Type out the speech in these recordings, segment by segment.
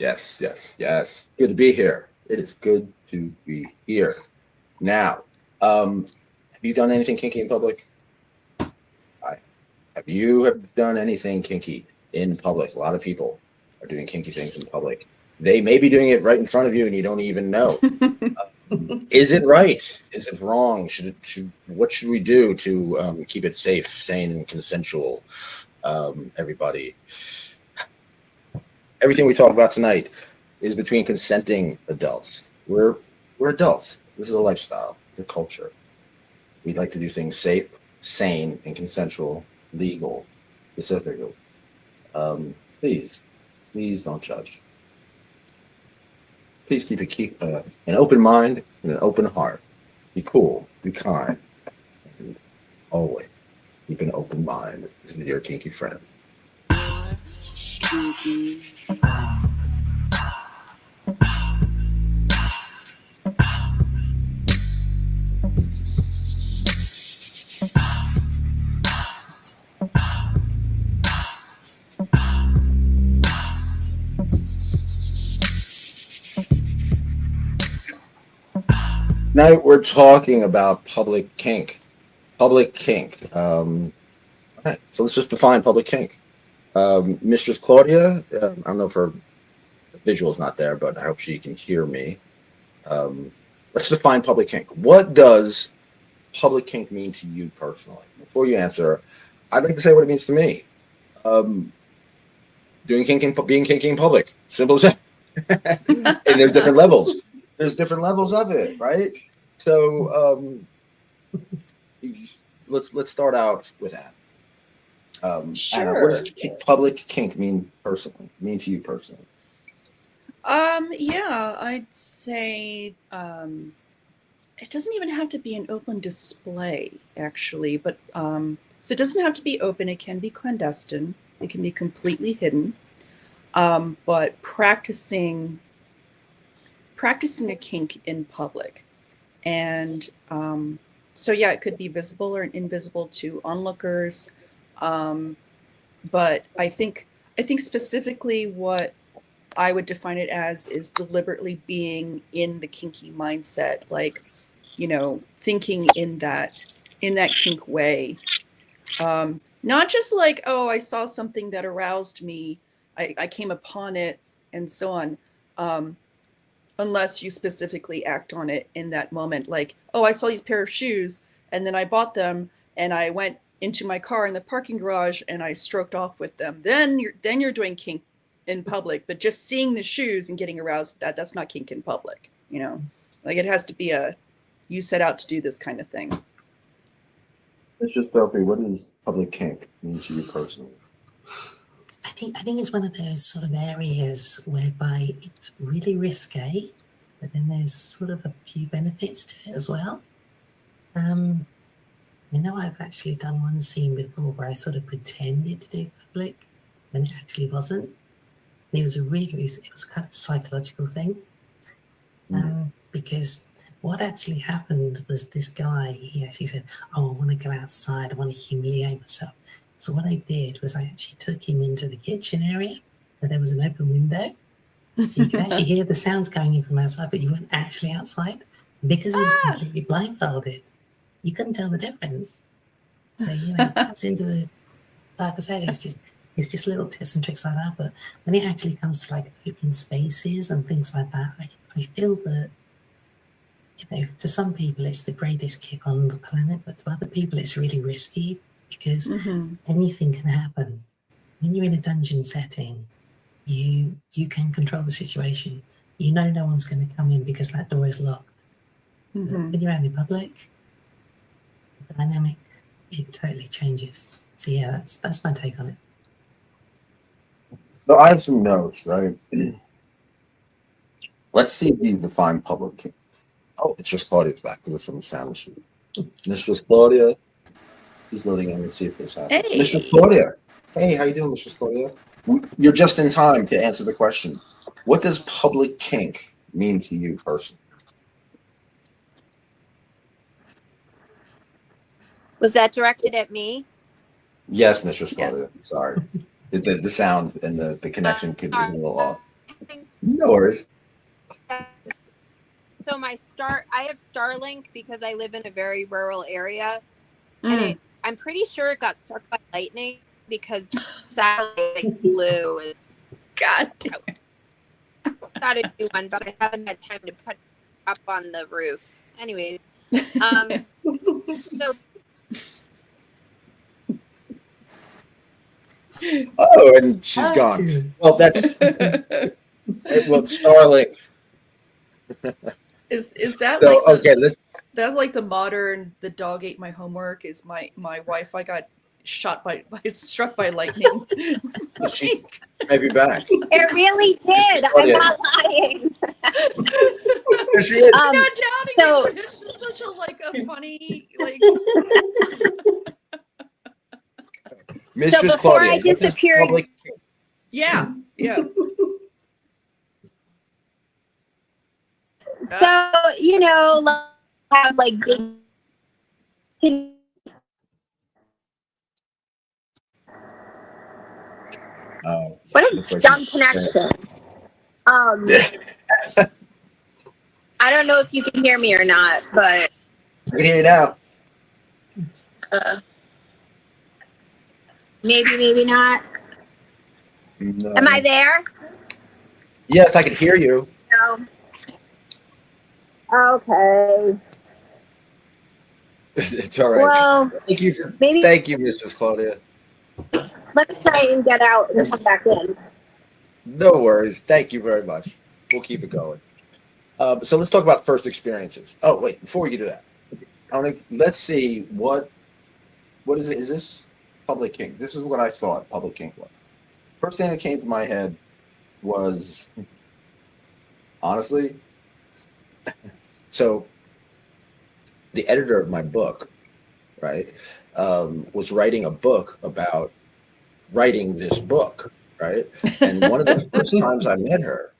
Yes, yes, yes. Good to be here. It is good to be here. Now, have you done anything kinky in public? Have you done anything kinky in public? A lot of people are doing kinky things in public. They may be doing it right in front of you and you don't even know. Is it right? Is it wrong? What should we do to keep it safe, sane, and consensual? Everybody. Everything we talk about tonight is between consenting adults. We're adults. This is a lifestyle. It's a culture. We like to do things safe, sane, and consensual, legal, specifically. Please don't judge. Please keep an open mind and an open heart. Be cool, be kind, and always keep an open mind. This is your kinky friends. Tonight we're talking about public kink. Public kink. Okay, so let's just define public kink. Mistress Claudia, I don't know if her visual's not there, but I hope she can hear me. Let's define public kink. What does public kink mean to you personally? Before you answer, I'd like to say what it means to me. Being kinky in public. Simple as that. And there's different levels. There's different levels of it, right? So let's start out with that. Sure. Anna, what does public kink mean to you personally? Yeah, I'd say it doesn't even have to be an open display, actually, but so it doesn't have to be open. It can be clandestine. It can be completely hidden. But practicing a kink in public, and so yeah, it could be visible or invisible to onlookers. But I think specifically what I would define it as is deliberately being in the kinky mindset, like, thinking in that kink way. Not just like, oh, I saw something that aroused me, I came upon it, and so on. Unless you specifically act on it in that moment, like, oh, I saw these pair of shoes, and then I bought them, and I went into my car in the parking garage, and I stroked off with them. Then you're doing kink in public. But just seeing the shoes and getting aroused, that's not kink in public. Like, it has to be you set out to do this kind of thing. Mr. Sophie, what does public kink mean to you personally? I think it's one of those sort of areas whereby it's really risque, but then there's sort of a few benefits to it as well. I've actually done one scene before where I sort of pretended to do public when it actually wasn't. And it was it was kind of psychological thing. Because what actually happened was this guy, he actually said, oh, I want to go outside, I want to humiliate myself. So what I did was I actually took him into the kitchen area where there was an open window. So you could actually hear the sounds coming in from outside, but you weren't actually outside. Because he was completely blindfolded, you couldn't tell the difference. So, it taps into the, like I said, it's just little tips and tricks like that. But when it actually comes to like open spaces and things like that, I feel that, to some people it's the greatest kick on the planet, but to other people it's really risky. Because anything can happen. When you're in a dungeon setting, you can control the situation. No one's going to come in because that door is locked. When you're out in public, the dynamic, it totally changes. So yeah, that's my take on it. So I have some notes, right? Let's see if you define public kink. Oh, it's just Claudia's back with some sound sheet. Mistress Claudia. He's loading in. Let's see if this happens. Hey. Mistress Claudia. Hey, how you doing, Mistress Claudia? You're just in time to answer the question. What does public kink mean to you personally? Was that directed at me? Yes, Mistress Claudia. Sorry. The sound and the connection is a little off. No worries. Yes. So I have Starlink because I live in a very rural area, and I'm pretty sure it got struck by lightning because satellite blue is God. got a new one, but I haven't had time to put it up on the roof. Anyways, so Oh, and she's gone. Well, that's well, Starlink. Is that So like okay, let's. that's like the modern the dog ate my homework? Is my Wi-Fi got struck by lightning? It's She like, may be back. it really did. I'm not lying. There she is. I'm not doubting so- you. This is such a funny like. Mistress before Claudia. I what does disappeared- public- Yeah. So have like big. What a looks like dumb she's- connection. I don't know if you can hear me or not, but I can hear you now. maybe not. No. Am I there? Yes, I can hear you. No. Okay. It's all right. Well, Thank you, for, maybe thank you, Mistress Claudia. let's try and get out and come back in. No worries. Thank you very much. We'll keep it going. So let's talk about first experiences. Oh, wait, before we do that, let's see what is it? Is this public kink? This is what I thought public kink was. First thing that came to my head was, honestly, so the editor of my book, right, was writing a book about writing this book, right? And one of the first times I met her,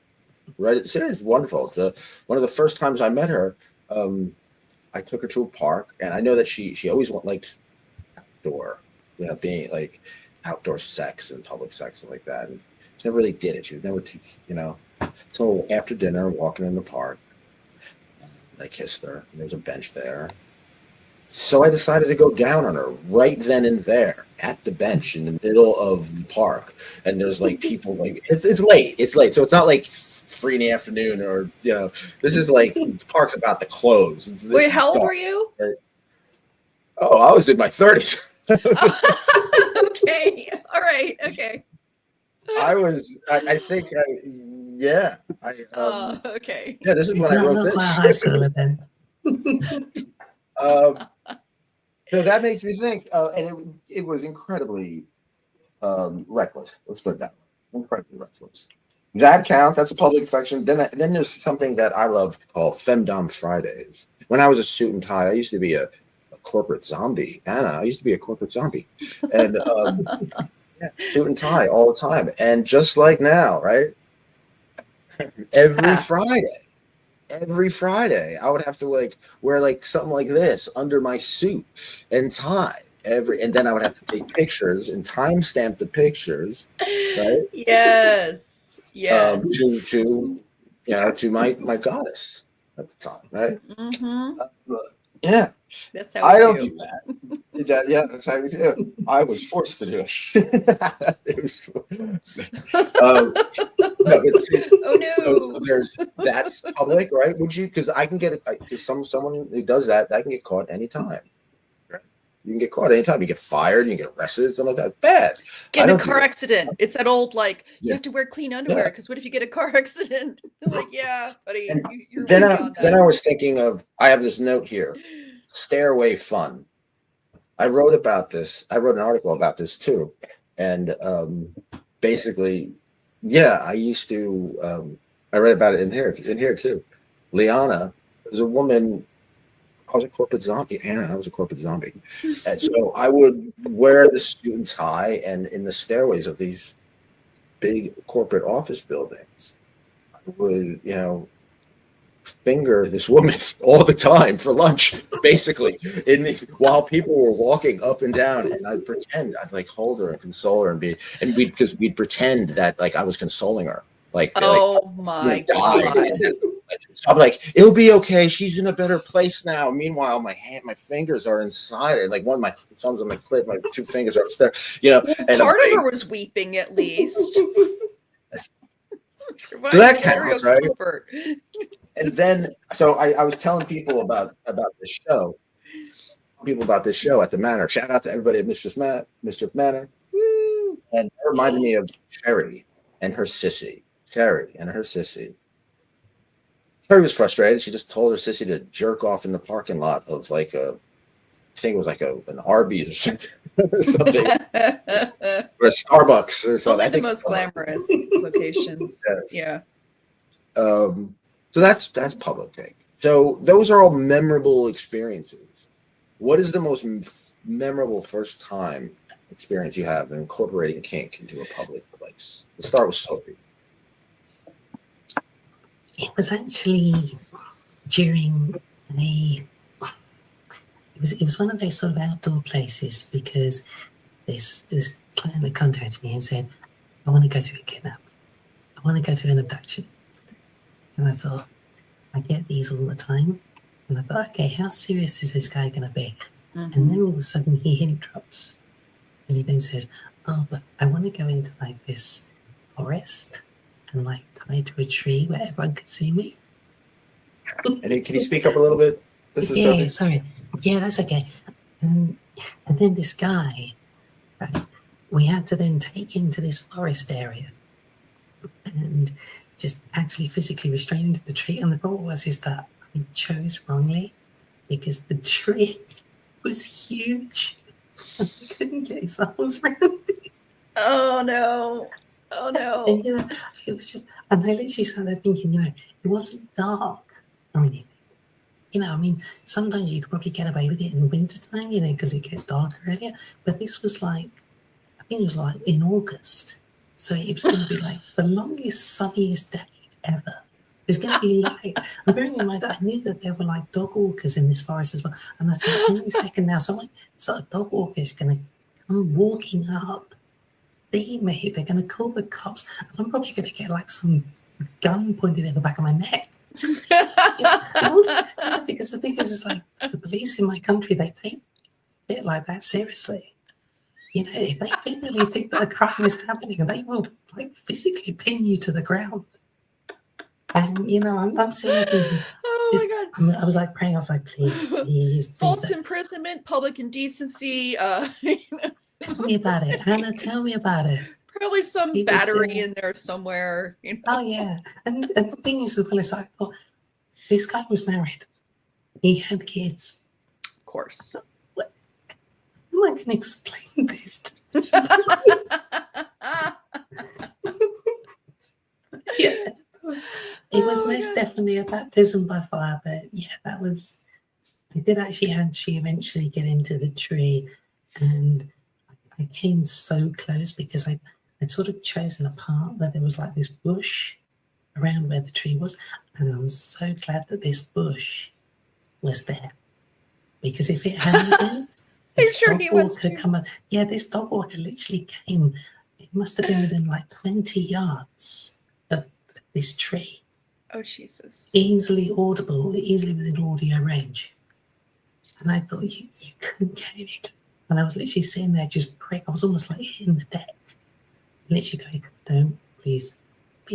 right, it's wonderful. It's one of the first times I met her, I took her to a park, and I know that she always liked outdoor, being like outdoor sex and public sex and like that. And she never really did it. She was never, So after dinner, walking in the park, I kissed her. And there's a bench there. So I decided to go down on her right then and there at the bench in the middle of the park. And there's like people like it's late. It's late. So it's not like 3 in the afternoon or this is like the park's about to close. Wait, how old were you? Right? Oh, I was in my 30s. Okay. All right. Okay. I think yeah. Okay. Yeah, this is when I wrote Not this. quite high school then. So that makes me think, and it was incredibly reckless. Let's put it that way. Incredibly reckless. That counts. That's a public affection. Then there's something that I love called Femdom Fridays. When I was a suit and tie, I used to be a corporate zombie. Anna, I used to be a corporate zombie, and yeah, suit and tie all the time. And just like now, right? Every Friday, I would have to wear something like this under my suit and tie and then I would have to take pictures and timestamp the pictures, right? Yes. Yes. To my goddess at the time, right? Mm-hmm. Yeah. That's how I don't do. do that. Yeah, that's how we do. I was forced to do it. It was. No, Oh no! That's public, right? Would you? Because I can get it. Because someone who does that, I can get caught anytime. Right? You can get caught anytime. You get fired. You can get arrested. Something like that. Bad. Get in a car accident. It's that old you have to wear clean underwear Yeah. because what if you get a car accident? Yeah, buddy. You're Then way beyond then that. I was thinking of. I have this note here. Stairway fun. I wrote about this. I wrote an article about this too, and basically, yeah, I used to. I read about it in here too. Liana was a woman. I was a corporate zombie. Anna, I was a corporate zombie, and so I would wear the suit and tie, and in the stairways of these big corporate office buildings, I would finger this woman all the time for lunch, basically, while people were walking up and down, and I'd hold her and console her because we'd pretend that I was consoling her, like Oh my died. god. And then, I'm like, it'll be okay. She's in a better place now. Meanwhile, my fingers are inside it. Like one of my thumbs on my clit, my two fingers are upstairs. You know, Well, and part of her was weeping at least. So that counts, right? Comfort. And then, so I was telling people about this show. People about this show at the Manor. Shout out to everybody at Mischief Manor. Woo. And it reminded me of Cherry and her sissy. Cherry and her sissy. Cherry was frustrated. She just told her sissy to jerk off in the parking lot of like I think it was like an Arby's or something. Or something. Or a Starbucks or something. Only the most glamorous locations. Yeah. So that's public kink. So those are all memorable experiences. What is the most memorable first time experience you have in incorporating kink into a public place? Let's start with Sophie. It was actually during it was one of those sort of outdoor places, because this client that contacted me and said, I want to go through a kidnap. I want to go through an abduction. And I thought, I get these all the time. And I thought, okay, how serious is this guy going to be? Mm-hmm. And then all of a sudden he hint drops. And he then says, oh, but I want to go into like this forest and like tied to a tree where everyone could see me. And can you speak up a little bit? This is Yeah, sorry. Yeah, that's okay. And then this guy, right, we had to then take him to this forest area and just actually physically restrain him to the tree. And the problem is that I chose wrongly, because the tree was huge and he couldn't get his arms around it. Oh no. Oh no. And, you know, it was just, and I literally started thinking, you know, it wasn't dark or anything. You know, I mean, sometimes you could probably get away with it in the wintertime, you know, because it gets darker earlier. But this was like, I think it was like in August. So it was going to be like the longest, sunniest day ever. It was going to be like, and bearing in mind, I knew that there were like dog walkers in this forest as well. And I thought, any second now, so a dog walker is going to come walking up, see me, they're going to call the cops, and I'm probably going to get like some gun pointed at the back of my neck. Because the thing is, it's like the police in my country, they take it like that seriously. You know, if they genuinely think that a crime is happening, they will like physically pin you to the ground. And you know, I'm sitting there thinking, oh my god! I was like praying. I was like, please, false imprisonment, public indecency. Tell me about it, Hannah. Tell me about it. Probably some battery in there somewhere. You know? Oh yeah, and the thing is, as well, is I thought this guy was married. He had kids. Of course. How am I going to explain this? Yeah, it was most definitely a baptism by fire. But yeah, that was. I did actually eventually get into the tree, and I came so close because I'd sort of chosen a part where there was like this bush around where the tree was, and I'm so glad that this bush was there, because if it hadn't been, this sure dog he was walker come up. Yeah, this dog walker literally came. It must have been within like 20 yards of this tree. Oh Jesus! Easily audible, easily within audio range. And I thought you couldn't get it. And I was literally sitting there just praying. I was almost like hitting the deck. Literally going, don't, please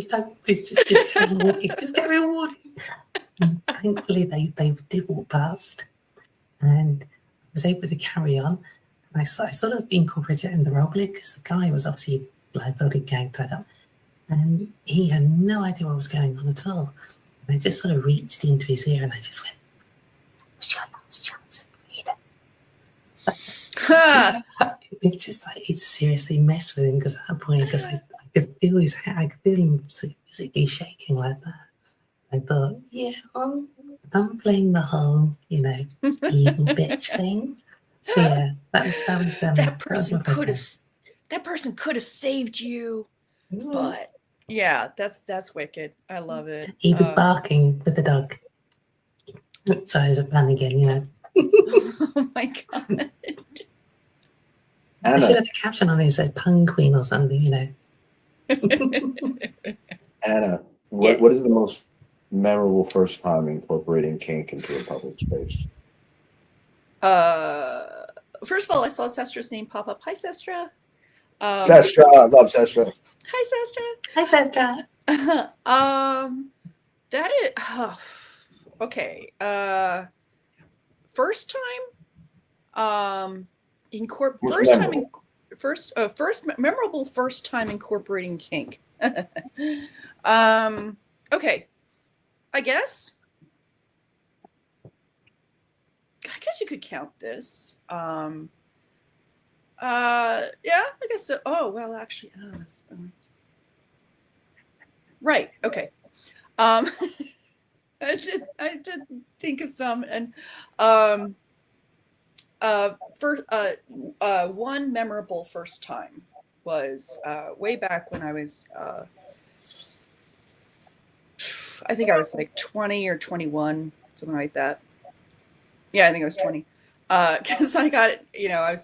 don't, please just carry on walking, just carry on walking. And thankfully they did walk past, and I was able to carry on. And I sort of incorporated it in the roleplay, because the guy was obviously blindfolded, gagged, tied up, and he had no idea what was going on at all. And I just sort of reached into his ear and I just went, chance. It just like it seriously messed with him, because at that point, because I could feel his hand, I could feel him physically shaking like that. I thought, yeah, I'm playing the whole, you know, evil bitch thing. So yeah, that was that person could have saved you, but yeah, that's wicked. I love it. He was barking with the dog. Sorry, it's a pun again, you know. Oh my god. I should have a caption on it that said pun queen or something, you know. Anna, Yeah. what is the most memorable first time incorporating kink into a public space? First of all, I saw Sestra's name pop up. Hi, Sestra. Sestra, I love Sestra. Hi, Hi, Sastra. Sestra. That is okay. First time, memorable first time incorporating kink. Okay, I guess you could count this. Yeah, I guess so. Oh well, actually, right. Okay. I did think of some, and one memorable first time was way back when I was I think I was like 20 or 21, something like that. Yeah, I think I was 20. Because I got it, I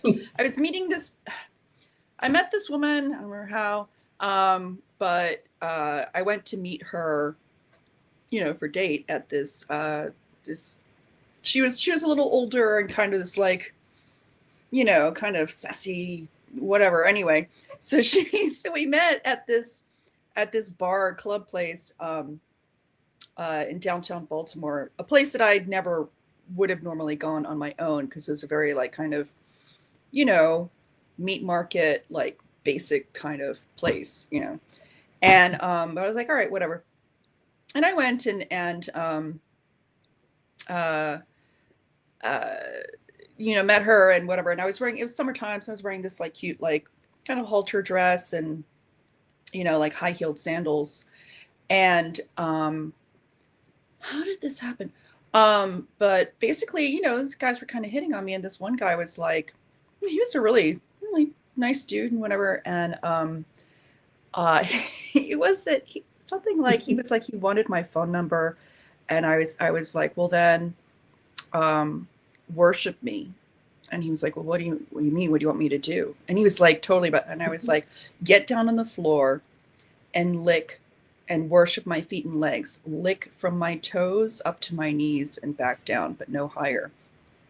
was meeting this. I met this woman. I don't remember how, but I went to meet her, for date at this. She was a little older and kind of this like, kind of sassy, whatever. Anyway, so we met at this bar club place in downtown Baltimore, a place that I'd never would have normally gone on my own because it was a very like kind of, meat market, like basic kind of place, and I was like, all right, whatever. And I went and met her and whatever. And it was summertime, so I was wearing this like cute, like kind of halter dress and, like high heeled sandals. And how did this happen? But basically, these guys were kind of hitting on me, and this one guy was like, he was a really, really nice dude and whatever. And he was something like he wanted my phone number, and I was like, well then, worship me. And he was like, well, what do you mean? What do you want me to do? And he was like, totally. And I was like, get down on the floor and lick and worship my feet and legs, lick from my toes up to my knees and back down, but no higher.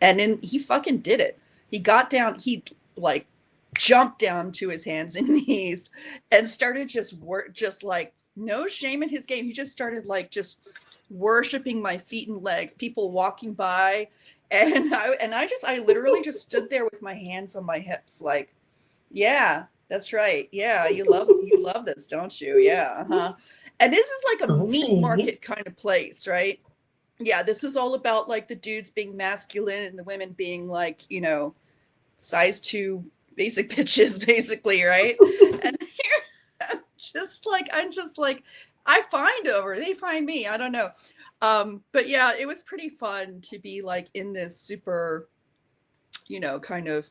And then he fucking did it. He got down, he like jumped down to his hands and knees and started just like no shame in his game. He just started like just worshiping my feet and legs, people walking by. And I literally just stood there with my hands on my hips, like, yeah, that's right. Yeah, you love this, don't you? Yeah, uh-huh. And this is like a meat market kind of place, right? Yeah, this was all about like the dudes being masculine and the women being like, size 2 basic bitches, basically, right? And I'm just like, they find me. I don't know. But yeah, it was pretty fun to be like in this super, kind of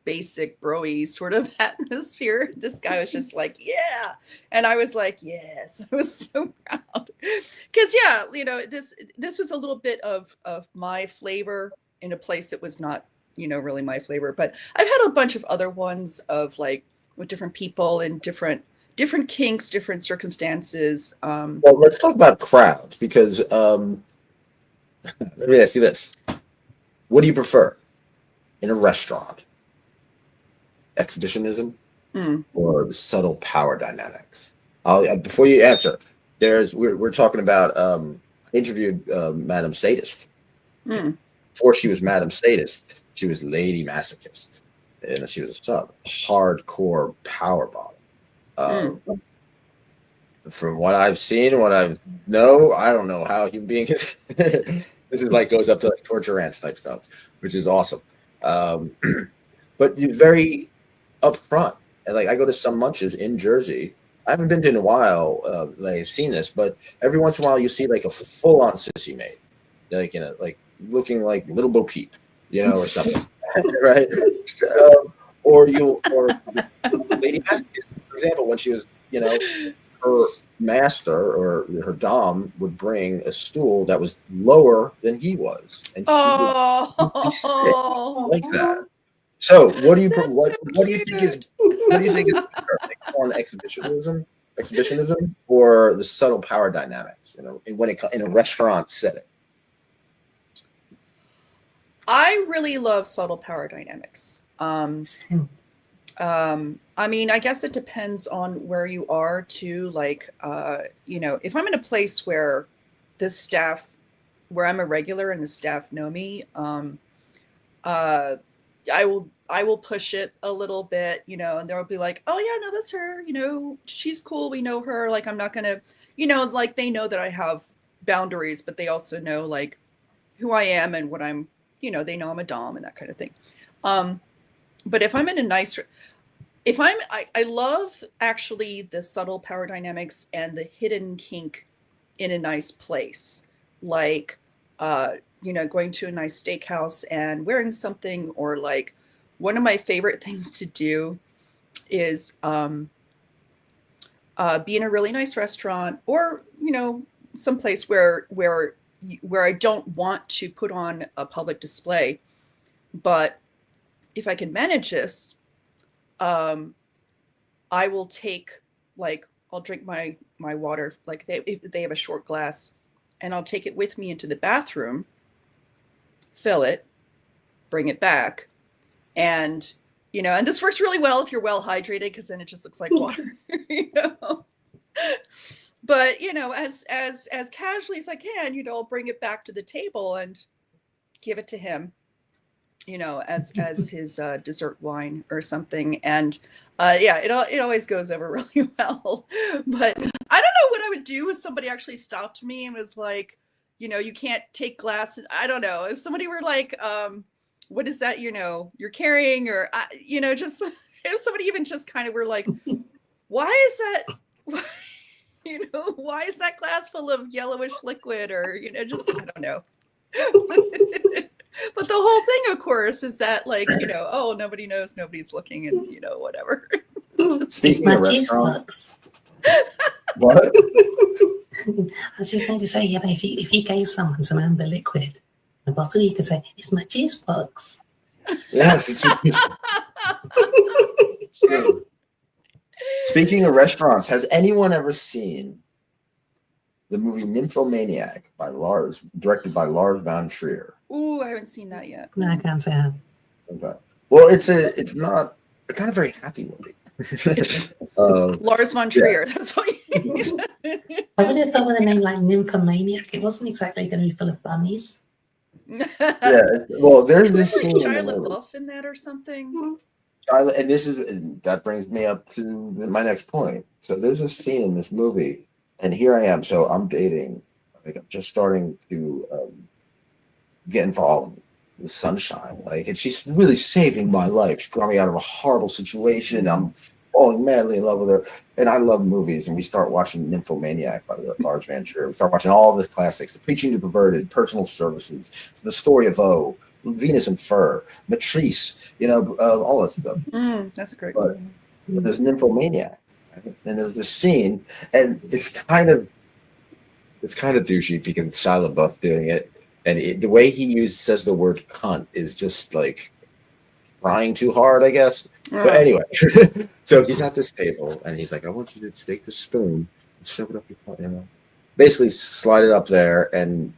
basic bro-y sort of atmosphere. This guy was just like, yeah. And I was like, yes. I was so proud. Because yeah, this was a little bit of my flavor in a place that was not, really my flavor. But I've had a bunch of other ones of like with different people and different kinks, different circumstances. Well, let's talk about crowds because let me ask you this. What do you prefer in a restaurant? Exhibitionism or the subtle power dynamics? Before you answer, we're talking about I interviewed Madame Sadist. Before she was Madame Sadist, she was Lady Masochist, and she was a sub, hardcore power bottom. From what I've seen, what I know, I don't know how human being is. This is like goes up to like torture ants type stuff, which is awesome. But very upfront. And like I go to some munches in Jersey. I haven't been to in a while. That I've seen this, but every once in a while you see like a full-on sissy maid, like like looking like Little Bo Peep, or something, right? Or Lady Masochist, for example, when she was, her master or her dom would bring a stool that was lower than he was, and she would sit like that. So, what do you think is better, like on exhibitionism exhibitionism or the subtle power dynamics, when it in a restaurant setting? I really love subtle power dynamics. Same. I mean, I guess it depends on where you are too. Like, if I'm in a place where the staff, where I'm a regular and the staff know me, I will push it a little bit, and they'll be like, oh yeah, no, that's her, she's cool. We know her. Like, I'm not gonna, like they know that I have boundaries, but they also know like who I am and what I'm, they know I'm a dom and that kind of thing. But if I'm in a nice, I love actually the subtle power dynamics and the hidden kink in a nice place, like, going to a nice steakhouse and wearing something, or like one of my favorite things to do is be in a really nice restaurant, or, someplace where I don't want to put on a public display, but if I can manage this, I will take, like, I'll drink my water, like if they have a short glass, and I'll take it with me into the bathroom, fill it, bring it back. And, and this works really well if you're well hydrated, because then it just looks like water, But, as casually as I can, I'll bring it back to the table and give it to him, as his dessert wine or something. And it always goes over really well. But I don't know what I would do if somebody actually stopped me and was like, you can't take glasses. I don't know. If somebody were like, what is that, you're carrying, or, just if somebody even just kind of were like, why is that, why is that glass full of yellowish liquid, or, just, I don't know. But the whole thing, of course, is that, like, oh, nobody knows, nobody's looking, and, whatever. Speaking of restaurants, what? I was just going to say, if you gave someone some amber liquid in a bottle, you could say, it's my juice box. Yes, it's true. Speaking of restaurants, has anyone ever seen the movie Nymphomaniac directed by Lars von Trier? Ooh, I haven't seen that yet. No, I can't say I have. Okay. Well, it's not a kind of very happy movie. Lars von Trier, that's what you I would have thought with a name like Nymphomaniac, it wasn't exactly going to be full of bunnies. Yeah, well, there's this like scene Shia LaBeouf in that or something. And that brings me up to my next point. So there's a scene in this movie, and here I am. So I'm dating. Like, I'm just starting to get involved with Sunshine. Like, and she's really saving my life. She got me out of a horrible situation. I'm falling madly in love with her. And I love movies. And we start watching Nymphomaniac by Lars von Trier. We start watching all the classics: The Preaching to Perverted, Personal Services, The Story of O, Venus and Fur, Matrice, all that stuff. That's a great one. But there's Nymphomaniac, right? And there's this scene, and it's kind of douchey because it's Shia LaBeouf doing it, and the way he says the word cunt is just like trying too hard, I guess. But anyway, so he's at this table, and he's like, I want you to take the spoon and shove it up your butt, basically slide it up there, and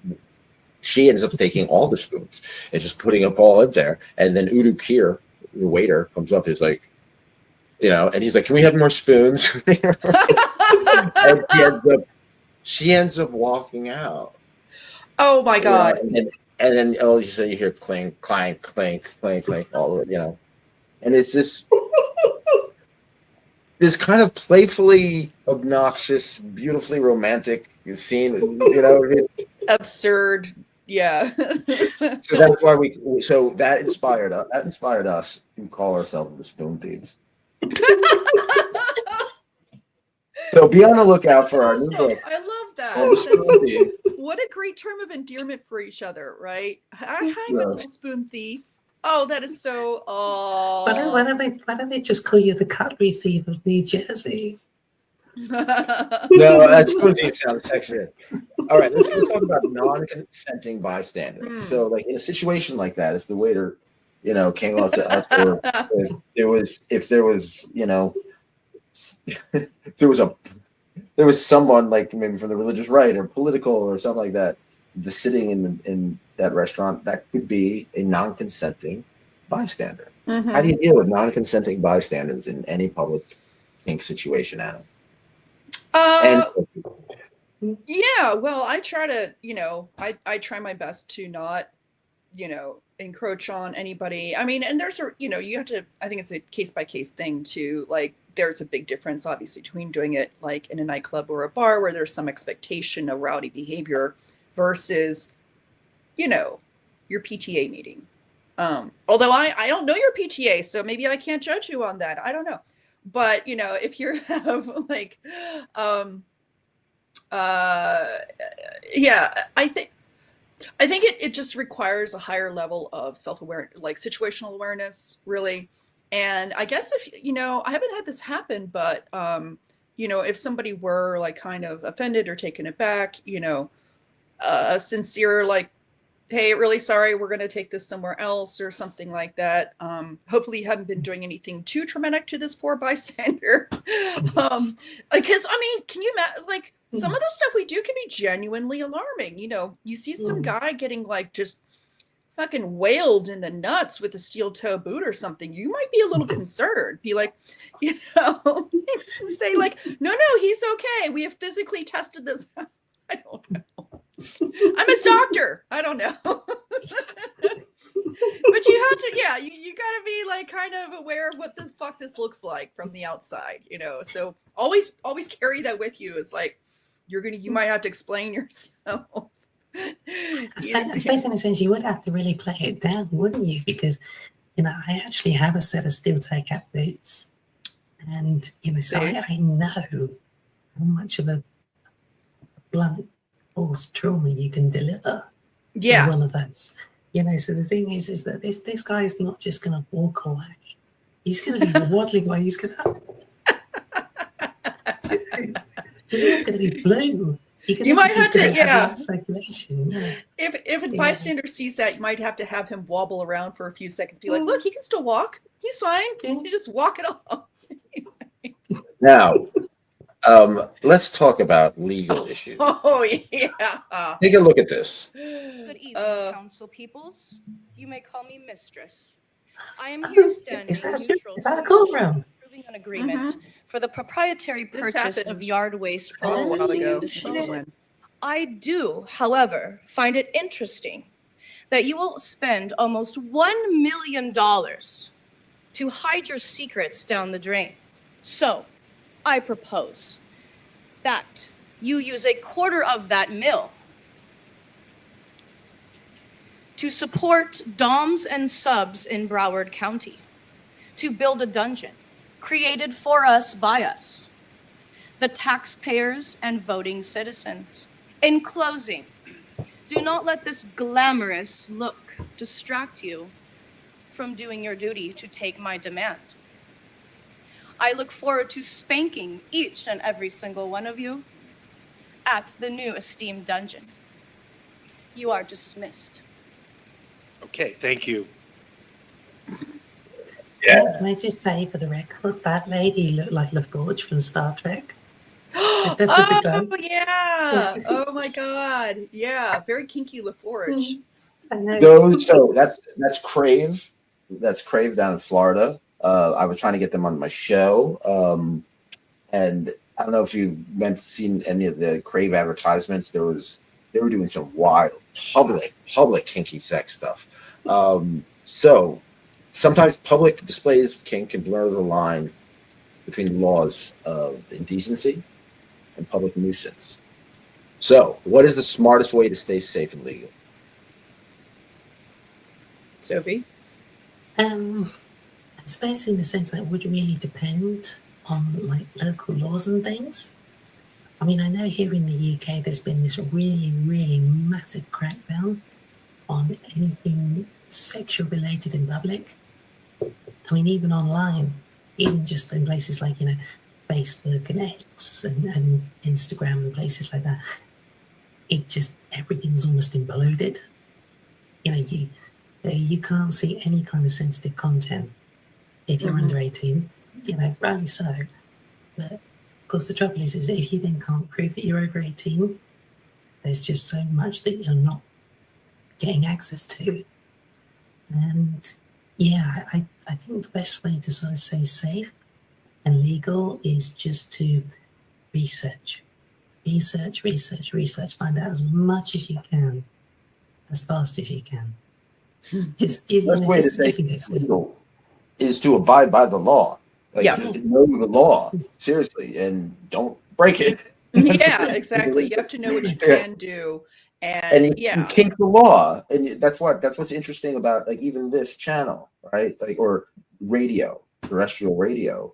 she ends up taking all the spoons and just putting up all in there. And then Udo Kier, the waiter, comes up. He's like, and he's like, can we have more spoons? And she ends up walking out. Oh my God. And then you hear clink, clank, clink, clink, clink, all of it, And it's this kind of playfully obnoxious, beautifully romantic scene, Absurd. Yeah. So that's why that inspired us to call ourselves the Spoon Thieves. So be on the lookout for our new book. I love that. What a great term of endearment for each other, right? Hi, my little spoon thief. Oh, that is so. Oh. Why don't they just call you the cutlery thief of New Jersey? No, that spoon thief sounds sexy. All right, let's talk about non-consenting bystanders. So, like, in a situation like that, if the waiter, came up to us, or if there was, if there was a there was someone like maybe from the religious right or political or something like that, just sitting in that restaurant, that could be a non-consenting bystander. How do you deal with non-consenting bystanders in any public kink situation, Adam? And Yeah, well, I try to, I try my best to not, encroach on anybody. I mean, and there's you have to, I think it's a case by case thing too. Like, there's a big difference, obviously, between doing it like in a nightclub or a bar where there's some expectation of rowdy behavior versus, your PTA meeting. Although I don't know your PTA, so maybe I can't judge you on that. I don't know. But, if you have like, yeah, I think it just requires a higher level of self-awareness, like situational awareness, really. And I guess if I haven't had this happen, but if somebody were like kind of offended or taken aback, a sincere like, hey, really sorry, we're going to take this somewhere else or something like that. Hopefully you haven't been doing anything too traumatic to this poor bystander. Because I mean, can you imagine, like, some of the stuff we do can be genuinely alarming. You see some guy getting like just fucking wailed in the nuts with a steel toe boot or something. You might be a little concerned. Be like, say like, no, he's okay. We have physically tested this. I don't know. I'm his doctor. I don't know. But you have to, you gotta be like kind of aware of what the fuck this looks like from the outside, So always carry that with you. It's like you might have to explain yourself. I suppose in a sense you would have to really play it down, wouldn't you? Because I actually have a set of steel toe cap boots, and so I know how much of a blunt force trauma you can deliver with one of those. So the thing is that this guy is not just going to walk away. He's going to be waddling away. He's going to his ear's going to be blue. You might have to, circulation. If a bystander sees that, you might have to have him wobble around for a few seconds. Be like, look, he can still walk. He's fine. You just walk it off. Now, let's talk about legal issues. Oh, yeah. Take a look at this. Good evening, council peoples. You may call me Mistress. I am here standing neutral. Is that a courtroom? Approving an agreement for the proprietary purchase of yard waste processing industry. I do, however, find it interesting that you will spend almost $1 million to hide your secrets down the drain. So, I propose that you use a quarter of that mill to support DOMs and subs in Broward County, to build a dungeon created for us by us, the taxpayers and voting citizens. In closing, do not let this glamorous look distract you from doing your duty to take my demand. I look forward to spanking each and every single one of you at the new esteemed dungeon. You are dismissed. Okay, thank you. Yeah. Can I just say for the record, that lady looked like LaForge from Star Trek. Oh, yeah. Oh, my God. Yeah. Very kinky LaForge. So that's Crave. That's Crave down in Florida. I was trying to get them on my show. And I don't know if you seen any of the Crave advertisements. They were doing some wild public kinky sex stuff. So sometimes public displays of kink can blur the line between laws of indecency and public nuisance. So what is the smartest way to stay safe and legal? Sophie? I suppose in a sense that would really depend on like local laws and things. I mean, I know here in the UK there's been this really, really massive crackdown on anything sexual related in public. I mean, even online, even just in places like, Facebook and X and Instagram and places like that, everything's almost imploded. You can't see any kind of sensitive content if you're under 18, rightly so. But Of course, the trouble is that if you then can't prove that you're over 18, there's just so much that you're not getting access to. And yeah, I think the best way to sort of stay safe and legal is just to research, find out as much as you can, as fast as you can. Just, you Best know, way to just say in case. legal is to abide by the law. Like, Yeah. just know the law, seriously, and don't break it. Yeah, exactly. You have to know what you Yeah. can do, And and you kink the law, and that's what's interesting about like even this channel, right? Like, or radio, terrestrial radio.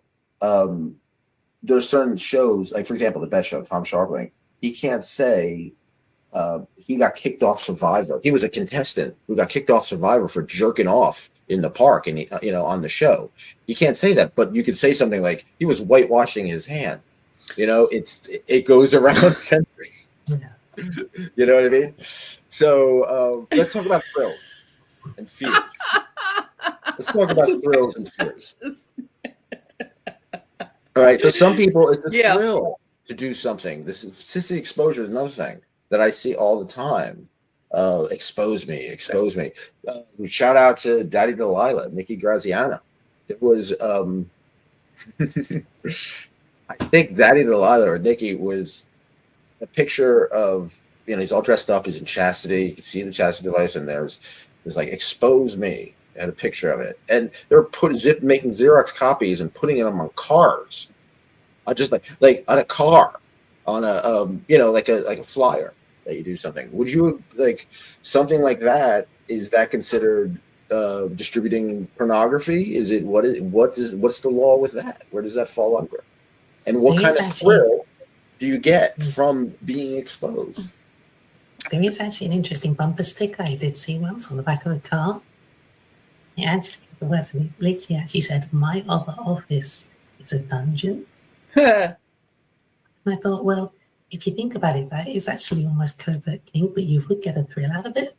There's certain shows, like for example, the best show, Tom Sharpling. He can't say he got kicked off Survivor. He was a contestant who got kicked off Survivor for jerking off in the park and on the show. You can't say that, but you could say something like he was whitewashing his hand. It goes around censors. You know what I mean? So let's talk about thrills and fears. Let's talk about thrills and fears. All right. For some people, it's a thrill to do something. This is sissy exposure is another thing that I see all the time. Expose me. Shout out to Daddy Delilah, Nikki Graziano. There was I think Daddy Delilah or Nikki was a picture of, he's all dressed up, he's in chastity, you can see the chastity device, and there's like expose me, and a picture of it. And they're making Xerox copies and putting them on cars. Just like on a car, on a like a flyer that you do something. Would you like something like that? Is that considered distributing pornography? Is it what's the law with that? Where does that fall under? And what kind of thrill do you get from being exposed? There is actually an interesting bumper sticker I did see once on the back of a car. It actually, the words literally actually said, "My other office is a dungeon." And I thought, well, if you think about it, that is actually almost covert kink, but you would get a thrill out of it.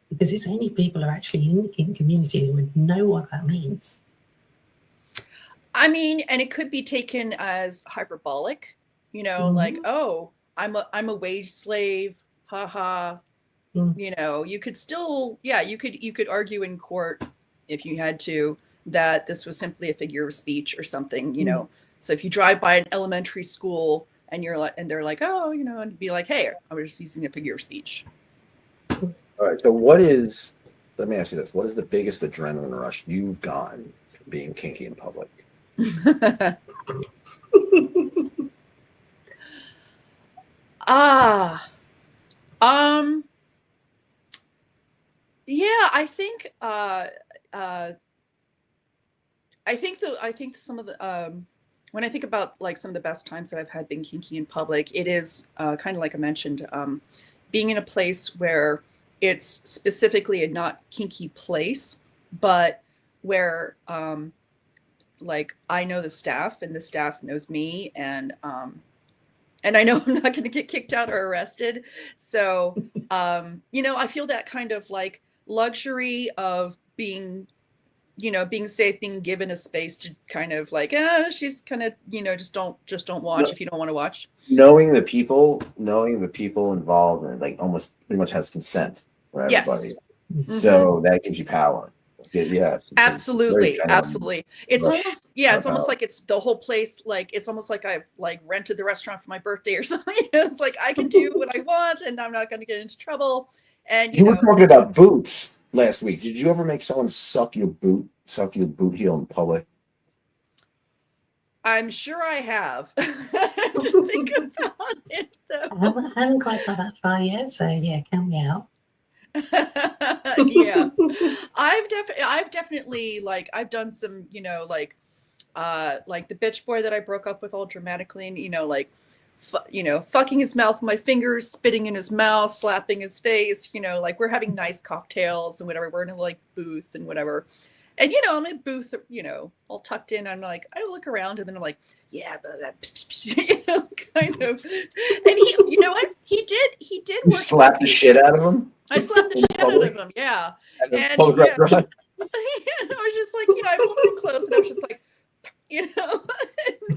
Because it's only people who are actually in the kink community who would know what that means. I mean, and it could be taken as hyperbolic, like, oh, I'm a wage slave, haha. You could still, you could argue in court if you had to that this was simply a figure of speech or something, So if you drive by an elementary school and they're like, oh, and be like, hey, I was just using a figure of speech. All right. So let me ask you this: what is the biggest adrenaline rush you've gotten from being kinky in public? I think some of the when I think about like some of the best times that I've had being kinky in public, it is kind of like I mentioned, being in a place where it's specifically a not kinky place, but where like I know the staff and the staff knows me, and I know I'm not going to get kicked out or arrested. So, I feel that kind of like luxury of being safe, being given a space to kind of like, she's kind of, just don't watch if you don't want to watch. Knowing the people involved, and like almost pretty much has consent for everybody. Yes. So that gives you power. Yes. Absolutely. It's almost like it's the whole place. Like, it's almost like I've like rented the restaurant for my birthday or something. It's like, I can do what I want and I'm not going to get into trouble. And you were talking about boots last week. Did you ever make someone suck your boot heel in public? I'm sure I have. I have to think about it though. I haven't quite got that far yet, so yeah, count me out. Yeah, I've definitely like I've done some like the bitch boy that I broke up with all dramatically, and like fucking his mouth with my fingers, spitting in his mouth, slapping his face, like we're having nice cocktails and whatever, we're in a like booth and whatever, and I'm in a booth, all tucked in. I'm like, I look around and then I'm like, yeah, but kind of, and he, what he did You slapped the shit out of him. I slapped the shit out of him, yeah. And I was just like, I pulled him close and I was just like,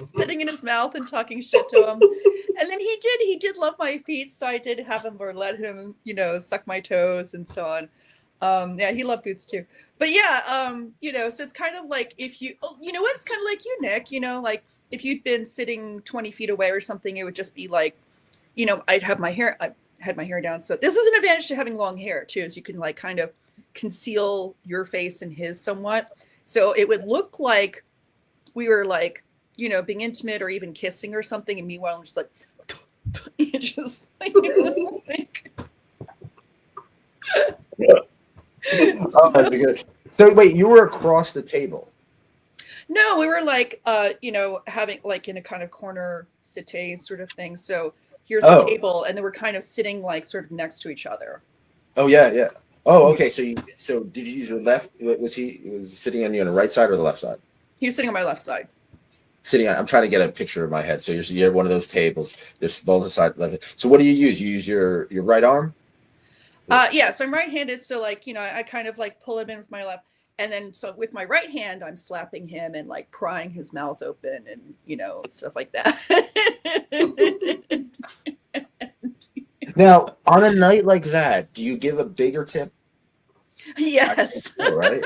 spitting in his mouth and talking shit to him. And then he did love my feet, so I did have him or let him, suck my toes and so on. Yeah, he loved boots too. But yeah, so it's kind of like if you, it's kind of like you, Nick, like if you'd been sitting 20 feet away or something, it would just be like, I had my hair down. So this is an advantage to having long hair too, is you can like kind of conceal your face and his somewhat. So it would look like we were like, being intimate or even kissing or something. And meanwhile, I'm just like, just like, That's good. So wait, you were across the table. No, we were like, having like in a kind of corner sate sort of thing. So here's the table, and then we're kind of sitting like sort of next to each other. Oh yeah. Oh, okay. So did you use your left? Was he sitting on you on the right side or the left side? He was sitting on my left side. I'm trying to get a picture in my head. So you're one of those tables. There's both sides left. So what do you use? You use your right arm? Yeah. So I'm right-handed. So like, I kind of like pull him in with my left. And then, so with my right hand, I'm slapping him and like prying his mouth open and, stuff like that. Now, on a night like that, do you give a bigger tip? Yes. So, right?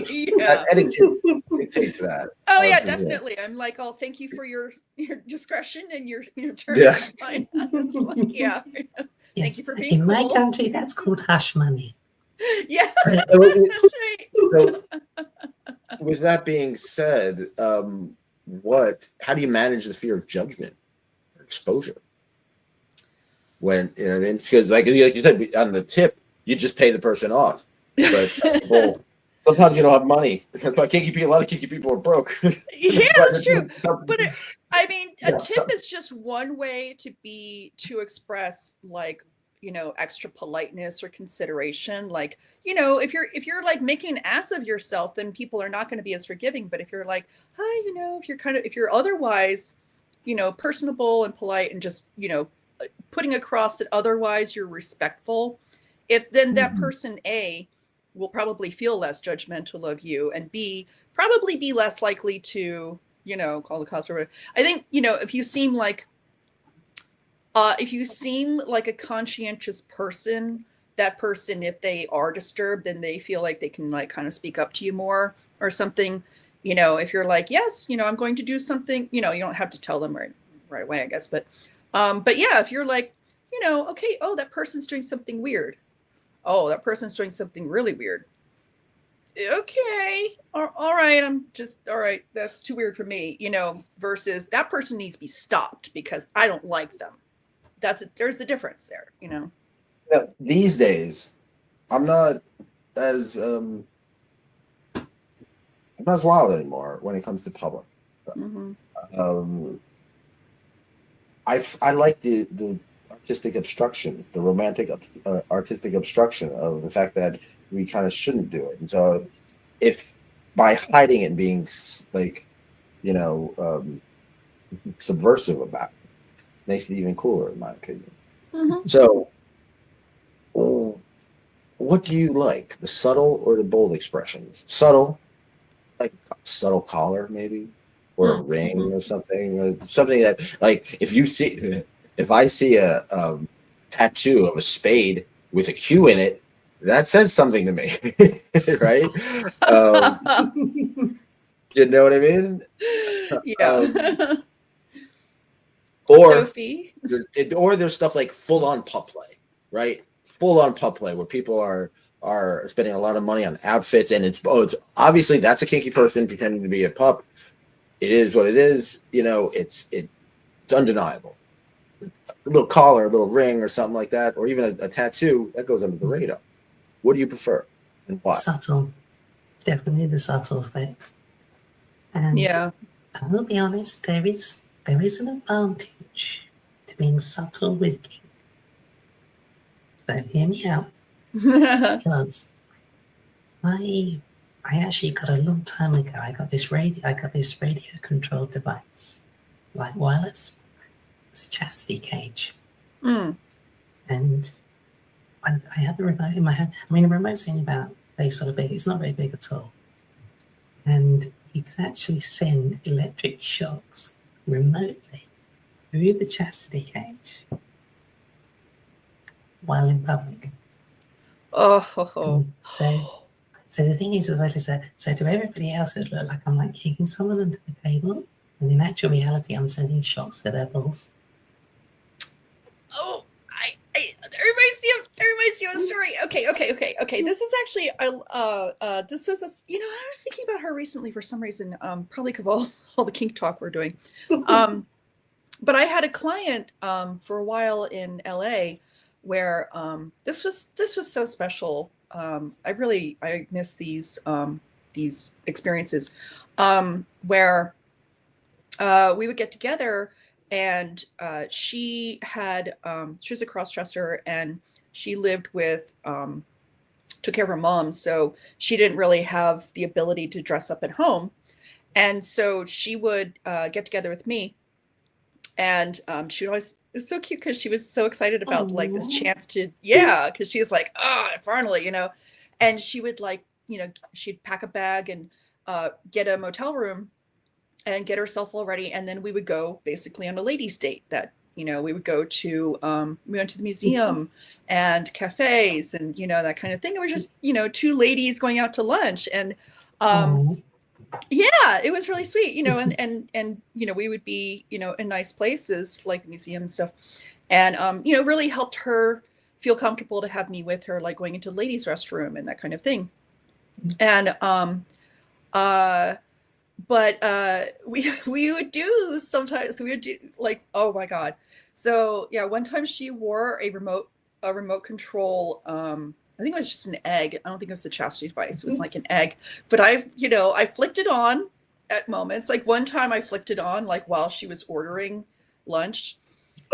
Yeah. Etiquette dictates that. Oh yeah, definitely. I'm like, oh, thank you for your discretion and your turn. Yes. Like, yeah. Yes. Thank you for being In my cool. country, that's called hush money. Yeah, Right. that's right. So, with that being said, how do you manage the fear of judgment or exposure? When because like you said on the tip, you just pay the person off. But sometimes you don't have money because a lot of kinky people are broke. Yeah, that's true. But a tip is just one way to express like, extra politeness or consideration. Like, if you're like making an ass of yourself, then people are not going to be as forgiving. But if you're like, hi, if you're otherwise, personable and polite and just, putting across that otherwise you're respectful, if then that person A will probably feel less judgmental of you, and B probably be less likely to, call the cops or whatever. I think, if you seem like a conscientious person, that person, if they are disturbed, then they feel like they can like kind of speak up to you more or something. If you're like, yes, I'm going to do something, you don't have to tell them right away, I guess. But yeah, if you're like, okay, oh, that person's doing something weird. Oh, that person's doing something really weird. Okay. All right. All right. That's too weird for me, versus that person needs to be stopped because I don't like them. There's a difference there, Now, these days, I'm not as wild anymore when it comes to public. Mm-hmm. I like the artistic obstruction, the romantic artistic obstruction of the fact that we kind of shouldn't do it. And so if by hiding it and being like, subversive about it, makes it even cooler, in my opinion. Mm-hmm. So what do you like, the subtle or the bold expressions? Subtle, like a subtle collar maybe, or a ring or something that, like, if I see a tattoo of a spade with a Q in it, that says something to me, right? You know what I mean? Yeah. Or Sophie. there's stuff like full on pup play, right? Full on pup play where people are spending a lot of money on outfits, and it's obviously that's a kinky person pretending to be a pup. It is what it is, it's undeniable. A little collar, a little ring, or something like that, or even a tattoo that goes under the radar. What do you prefer, and why? Subtle, definitely the subtle effect. And Yeah. I will be honest, there is an advantage to being subtle with kink. So hear me out, because I actually got a long time ago. I got this radio controlled device, like wireless. It's a chastity cage, Mm. and I had the remote in my hand. I mean, the remote's only about very sort of big. It's not very big at all, and you can actually send electric shocks remotely through the chastity cage while in public. Oh. So the thing is, so to everybody else, it look like I'm like kicking someone under the table, and in actual reality, I'm sending shocks to their balls. Oh, that reminds me of a story. Okay. This is actually, this was I was thinking about her recently for some reason, probably because of all the kink talk we're doing. But I had a client for a while in LA where this was so special. I miss these experiences where we would get together, and she was a cross-dresser, and she lived with took care of her mom, so she didn't really have the ability to dress up at home, and so she would get together with me, and she would always, it was so cute because she was so excited about like this chance to, because she was like, finally, and she would she'd pack a bag and get a motel room and get herself all ready, and then we would go basically on a ladies' date. That we would go to we went to the museum and cafes and that kind of thing. It was just two ladies going out to lunch, and it was really sweet, and we would be in nice places like the museum and stuff, and really helped her feel comfortable to have me with her, like going into the ladies' restroom and that kind of thing. And but we would do sometimes, we would do like, oh my god. So one time she wore a remote control, I think it was just an egg. I don't think it was the chastity device. It was like an egg. But I flicked it on at moments. Like one time I flicked it on like while she was ordering lunch.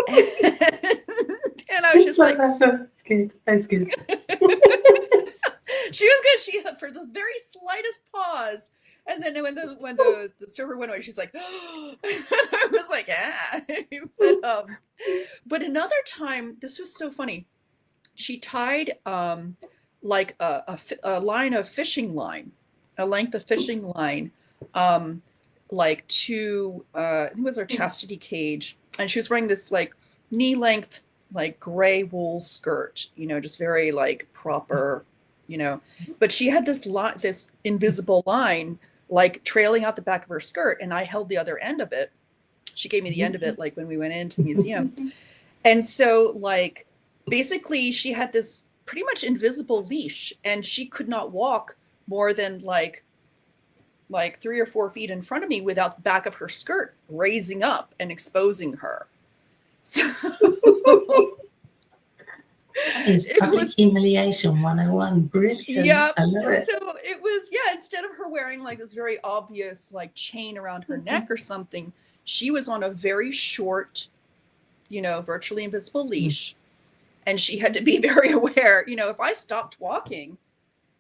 And I was just like, that's good. That's good. She was good. She, for the very slightest pause, and then when the server went away, she's like, and I was like, but another time, this was so funny. She tied like a line of fishing line, a length of fishing line, like to I think it was our chastity cage, and she was wearing this like knee length like gray wool skirt, just very like proper, but she had this invisible line like trailing out the back of her skirt, and I held the other end of it. She gave me the end of it like when we went into the museum. And so like basically she had this pretty much invisible leash, and she could not walk more than like 3 or 4 feet in front of me without the back of her skirt raising up and exposing her. So It's public humiliation 101. Brilliant. Yeah. I love it. So it was, instead of her wearing like this very obvious like chain around her neck or something, she was on a very short, virtually invisible leash. And she had to be very aware, if I stopped walking,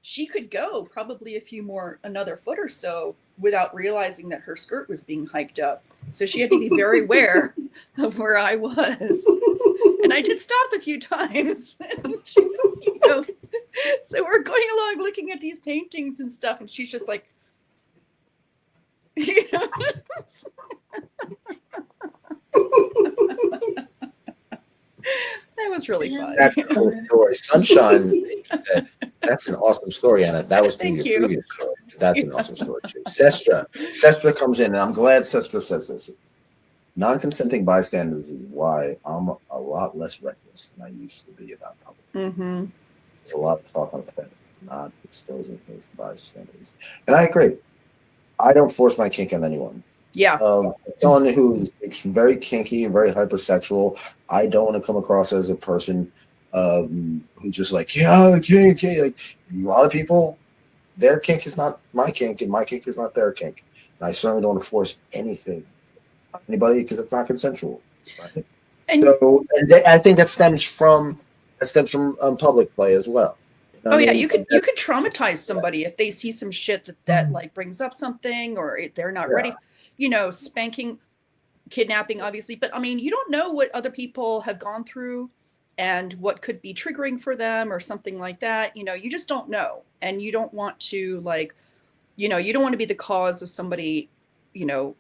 she could go probably another foot or so without realizing that her skirt was being hiked up. So she had to be very aware of where I was. And I did stop a few times. And she was, so we're going along looking at these paintings and stuff, and she's just like, That was really fun. That's a cool story. Sunshine, that's an awesome story, Anna. That was Thank your you. previous story. That's an awesome story, too. Sestra comes in, and I'm glad Sestra says this. Non-consenting bystanders is why I'm a lot less reckless than I used to be about public. Mm-hmm. There's a lot of talk on the Fed, not exposing things to bystanders. And I agree. I don't force my kink on anyone. Yeah. Someone who's very kinky and very hypersexual, I don't want to come across as a person who's just like, kink. Like a lot of people, their kink is not my kink, and my kink is not their kink. And I certainly don't want to force anything on anybody because it's not consensual. Right? I think that stems from public play as well. You know what I mean? You could traumatize somebody if they see some shit that like brings up something, or they're not ready. Spanking, kidnapping, obviously, but I mean, you don't know what other people have gone through and what could be triggering for them or something like that. You just don't know, and you don't want to like you know, you don't want to be the cause of somebody, you know,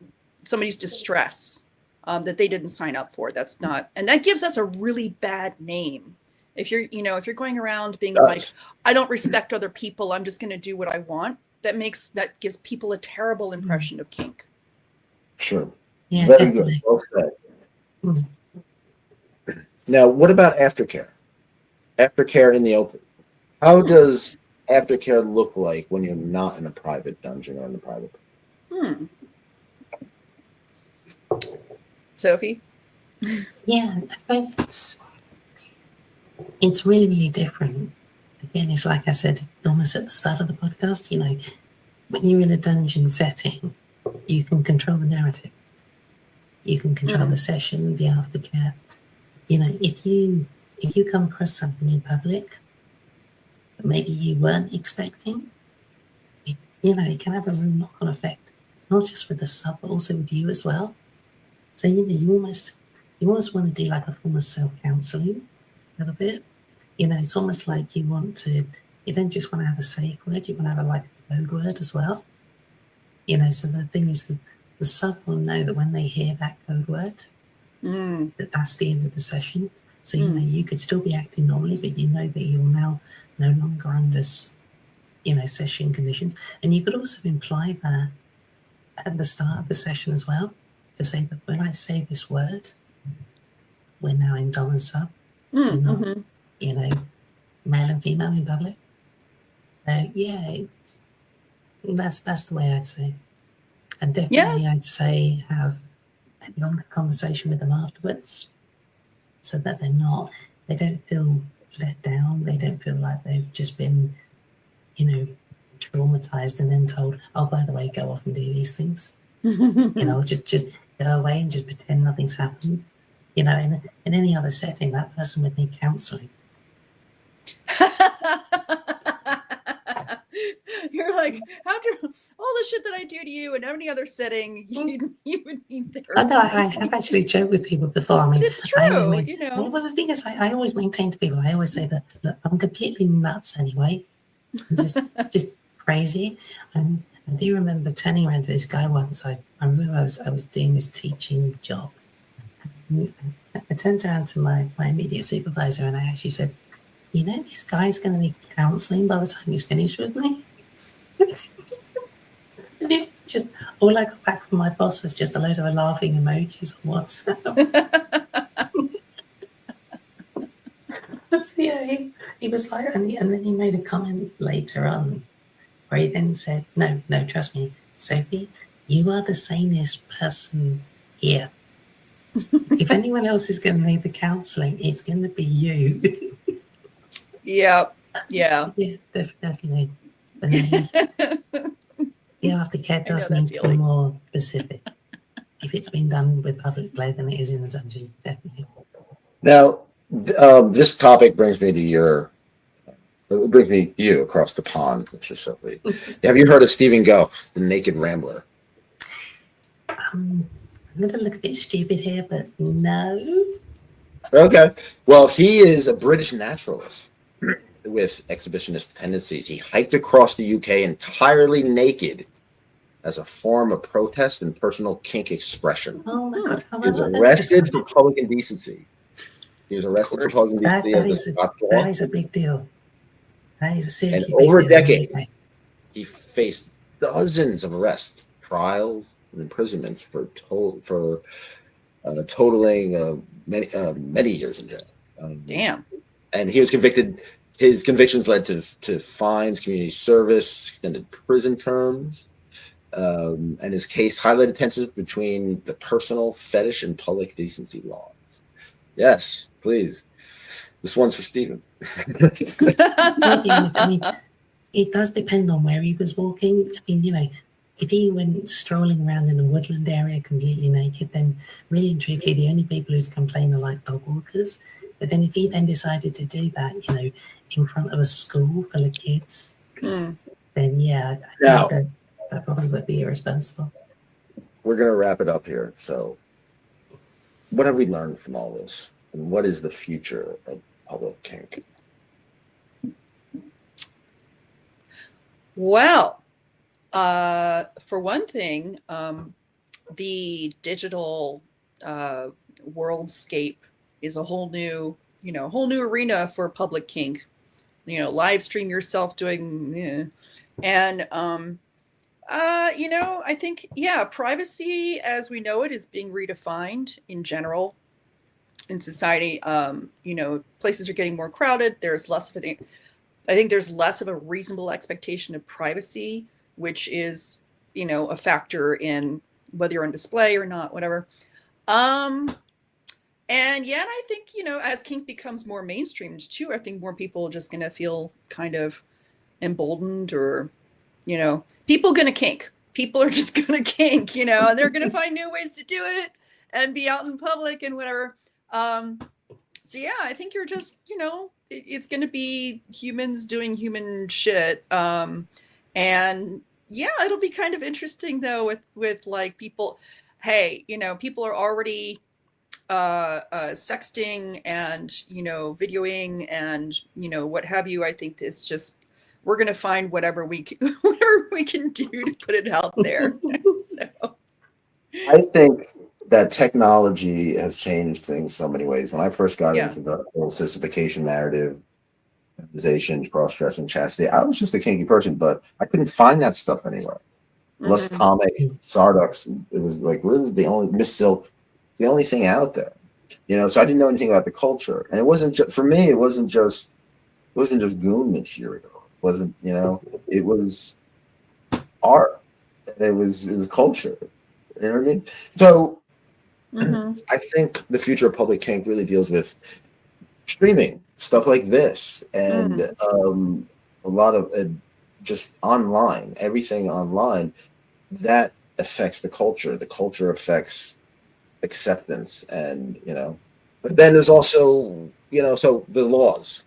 somebody's distress that they didn't sign up for. That's not, and that gives us a really bad name. If you're, you know, if you're going around being like, I don't respect other people, I'm just going to do what I want. That gives people a terrible impression of kink. Sure. Yeah, Very definitely. good. Well said. Mm. Now, what about aftercare? Aftercare in the open. How does aftercare look like when you're not in a private dungeon or in the private? Sophie? Yeah, I suppose it's really, really different. Again, it's like I said almost at the start of the podcast, you know, when you're in a dungeon setting, you can control the narrative. You can control the session, the aftercare. You know, if you come across something in public that maybe you weren't expecting, you know, it can have a real knock-on effect, not just with the sub, but also with you as well. So, you know, you almost want to do like a form of self-counseling a little bit. You know, it's almost like you don't just want to have a safe word, you want to have like a code word as well. You know, so the thing is that the sub will know that when they hear that code word, that's the end of the session. So, you know, you could still be acting normally, but you know that you're now no longer under, you know, session conditions. And you could also imply that at the start of the session as well, to say that when I say this word, we're now in dom and sub. We're not, you know, male and female in public. So yeah, that's the way I'd say. And definitely I'd say have a longer conversation with them afterwards, so that they don't feel let down. They don't feel like they've just been, you know, traumatized and then told, oh, by the way, go off and do these things. You know, just go away and just pretend nothing's happened. You know, in any other setting, that person would need counseling. You're like, after all the shit that I do to you in any other setting, you would need therapy. I know, I have actually joked with people before. I mean, it's true, you know. Well, the thing is, I always maintain to people, I always say that, look, I'm completely nuts anyway. I'm just crazy. And I do remember turning around to this guy once. I remember I was doing this teaching job. I turned around to my immediate supervisor and I actually said, you know, this guy's going to need counseling by the time he's finished with me. And it just, all I got back from my boss was just a load of laughing emojis on WhatsApp. So yeah, he was like, and then he made a comment later on where he then said, no, trust me, Sophie, you are the sanest person here. If anyone else is going to need the counseling, it's going to be you. Yeah. Yeah, definitely. But the aftercare does need to be more specific. If it's been done with public play, then it is in the dungeon, definitely. Now, this topic brings me to you across the pond, Mr. Sophie. Have you heard of Stephen Go, the Naked Rambler? I'm going to look a bit stupid here, but no. Okay. Well, he is a British naturalist with exhibitionist tendencies. He hiked across the UK entirely naked as a form of protest and personal kink expression. Oh my God. He was arrested for public indecency. That is a big deal. That is a seriously and over big a deal. decade, he faced dozens of arrests, trials, and imprisonments for totaling many years in jail. Damn. And he was convicted. His convictions led to fines, community service, extended prison terms, and his case highlighted tensions between the personal, fetish, and public decency laws. Yes, please. This one's for Stephen. I'll be honest, I mean, it does depend on where he was walking. I mean, you know, if he went strolling around in a woodland area completely naked, then really and truthfully, the only people who'd complain are like dog walkers. But then if he then decided to do that, you know, in front of a school full of kids, then yeah, I think that probably would be irresponsible. We're going to wrap it up here. So what have we learned from all this? And what is the future of public kink? Well, For one thing, the digital worldscape is a whole new arena for public kink. Live stream yourself doing, and I think, privacy as we know it is being redefined in general in society. Places are getting more crowded. There's less of it. I think there's less of a reasonable expectation of privacy, which is, a factor in whether you're on display or not, whatever. And yet I think, as kink becomes more mainstreamed too, I think more people are just going to feel kind of emboldened, or, people going to kink. People are just going to kink, and they're going to find new ways to do it and be out in public and whatever. So yeah, I think you're just, it's going to be humans doing human shit. And yeah, it'll be kind of interesting though with like people, hey, people are already sexting and, videoing and, what have you. I think it's just, we're going to find whatever we can do to put it out there. So. I think that technology has changed things so many ways. When I first got into the whole sissification narrative, feminization, cross-dressing, chastity, I was just a kinky person, but I couldn't find that stuff anywhere. Less Tomic, Sardux, it was like really the only Miss Silk, the only thing out there. So I didn't know anything about the culture. And it wasn't just for me, it wasn't just goon material. It wasn't, it was art. And it was culture. You know what I mean? So I think the future of public kink really deals with streaming, stuff like this, and a lot of just online, everything online that affects the culture. The culture affects acceptance, and but then there's also so the laws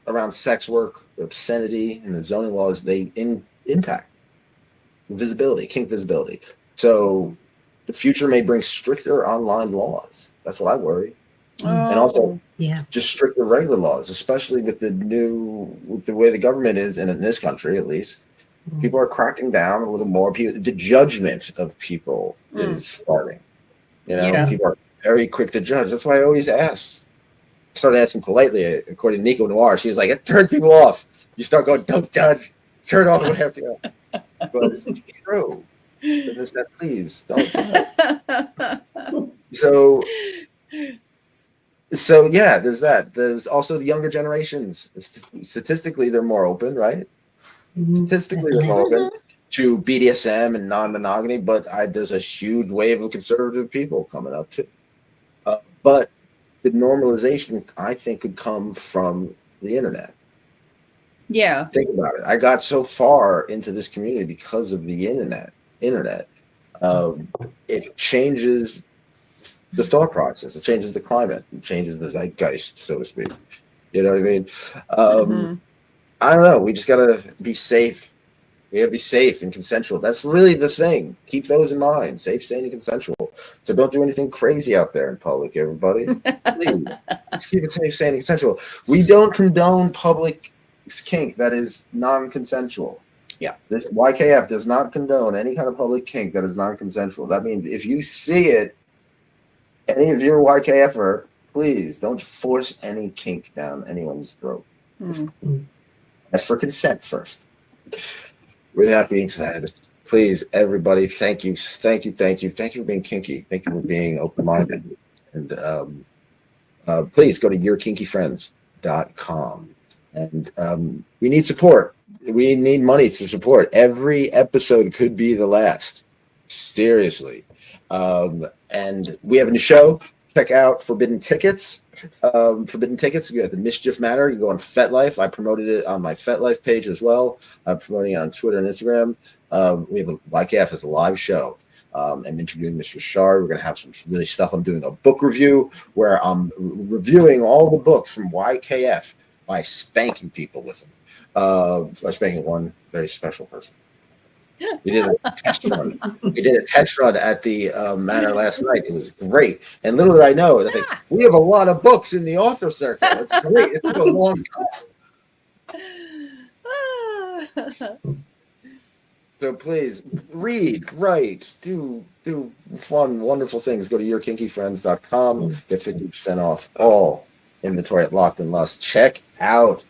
around sex work, obscenity, and the zoning laws, they impact visibility, kink visibility. So the future may bring stricter online laws. That's what I worry. And also just stricter regular laws, especially with the way the government is, and in this country at least, people are cracking down a little more. The judgment of people is starting. People are very quick to judge. That's why I always ask. I started asking politely, according to Nico Noir. She was like, it turns people off. You start going, don't judge. Turn off the happy. But it's true. Just that, please don't. So yeah, there's that. There's also the younger generations. Statistically, they're more open, right? Statistically, they're more open to BDSM and non-monogamy, but there's a huge wave of conservative people coming up too. But the normalization, I think, could come from the internet. Yeah. Think about it. I got so far into this community because of the internet. It changes the thought process. It changes the climate. It changes the zeitgeist, so to speak. You know what I mean? I don't know. We just gotta be safe. We gotta be safe and consensual. That's really the thing. Keep those in mind. Safe, sane, and consensual. So don't do anything crazy out there in public, everybody. Please. Let's keep it safe, sane, and consensual. We don't condone public kink that is non-consensual. Yeah. This YKF does not condone any kind of public kink that is non-consensual. That means if you see it, any of your YKFer, please don't force any kink down anyone's throat. Ask for consent first. With that being said, please, everybody, thank you for being kinky. Thank you for being open-minded. And please go to yourkinkyfriends.com. And we need support. We need money to support. Every episode could be the last. Seriously. And we have a new show. Check out Forbidden Tickets. Forbidden Tickets, you got the Mischief Matter. You go on FetLife. I promoted it on my FetLife page as well. I'm promoting it on Twitter and Instagram. We have a YKF as a live show. I'm interviewing Mr. Shard. We're going to have some really stuff. I'm doing a book review where I'm reviewing all the books from YKF by spanking people with them. By spanking one very special person. We did a test run. We did a test run at the Manor last night. It was great. And little did I know that we have a lot of books in the author circle. It's great. It took a long time. So please read, write, do fun, wonderful things. Go to yourkinkyfriends.com. Get 50% off all inventory at Locked and Lust. Check out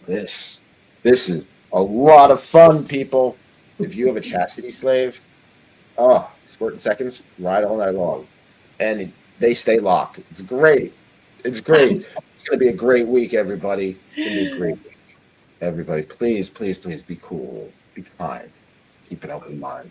this. This is a lot of fun, people. If you have a chastity slave, squirt in seconds, ride all night long. And they stay locked. It's great. It's great. It's going to be a great week, everybody. It's going to be a great week. Everybody, please, please, please be cool. Be kind. Keep an open mind.